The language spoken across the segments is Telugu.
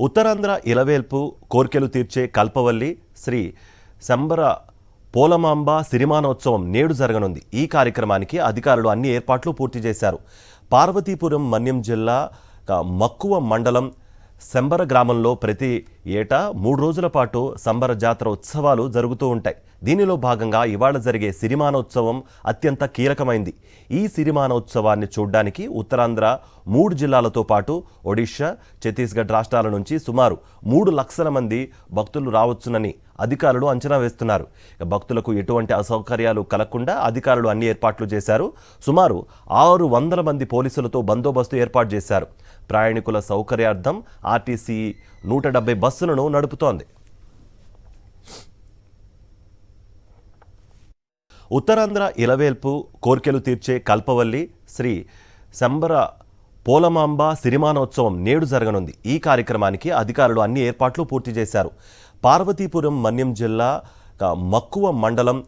ఉత్తరాంధ్ర ఇలవేల్పు కోర్కెలు తీర్చే కల్పవల్లి శ్రీ శంబర పోలమాంబ సిరిమానోత్సవం నేడు జరగనుంది. ఈ కార్యక్రమానికి అధికారులు అన్ని ఏర్పాట్లు పూర్తి చేశారు. పార్వతీపురం మన్యం జిల్లా మక్కువ మండలం శంబర గ్రామంలో ప్రతి ఏటా 3 రోజుల పాటు శంబర జాతర ఉత్సవాలు జరుగుతూ ఉంటాయి. దీనిలో భాగంగా ఇవాళ జరిగే సిరిమానోత్సవం అత్యంత కీలకమైంది. ఈ సిరిమానోత్సవాన్ని చూడ్డానికి ఉత్తరాంధ్ర 3 జిల్లాలతో పాటు ఒడిషా, ఛత్తీస్గఢ్ రాష్ట్రాల నుంచి సుమారు 3 లక్షల మంది భక్తులు రావచ్చునని అధికారులు అంచనా వేస్తున్నారు. భక్తులకు ఎటువంటి అసౌకర్యాలు కలగకుండా అధికారులు అన్ని ఏర్పాట్లు చేశారు. సుమారు 600 మంది పోలీసులతో బందోబస్తు ఏర్పాటు చేశారు. ప్రయాణికుల సౌకర్యార్థం ఆర్టీసీ 170 బస్సులను నడుపుతోంది. ఉత్తరాంధ్ర ఇలవేల్పు కోర్కెలు తీర్చే కల్పవల్లి శ్రీ శంబర పోలమాంబ సిరిమానోత్సవం నేడు జరగనుంది. ఈ కార్యక్రమానికి అధికారులు అన్ని ఏర్పాట్లు పూర్తి చేశారు. పార్వతీపురం మన్యం జిల్లా మక్కువ మండలం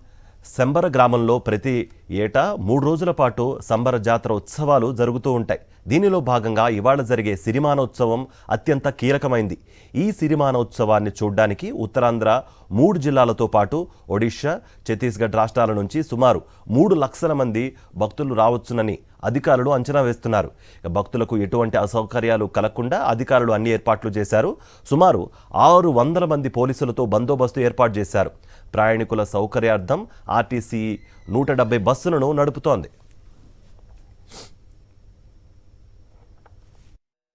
శంబర గ్రామంలో ప్రతి ఏటా 3 రోజుల పాటు శంబర జాతర ఉత్సవాలు జరుగుతూ ఉంటాయి. దీనిలో భాగంగా ఇవాళ జరిగే సిరిమానోత్సవం అత్యంత కీలకమైంది. ఈ సిరిమానోత్సవాన్ని చూడ్డానికి ఉత్తరాంధ్ర 3 జిల్లాలతో పాటు ఒడిషా, ఛత్తీస్గఢ్ రాష్ట్రాల నుంచి సుమారు 3 లక్షల మంది భక్తులు రావచ్చునని అధికారులు అంచనా వేస్తున్నారు. భక్తులకు ఎటువంటి అసౌకర్యాలు కలగకుండా అధికారులు అన్ని ఏర్పాట్లు చేశారు. సుమారు 600 మంది పోలీసులతో బందోబస్తు ఏర్పాటు చేశారు. ప్రయాణికుల సౌకర్యార్థం ఆర్టీసీ 170 బస్సులను నడుపుతోంది.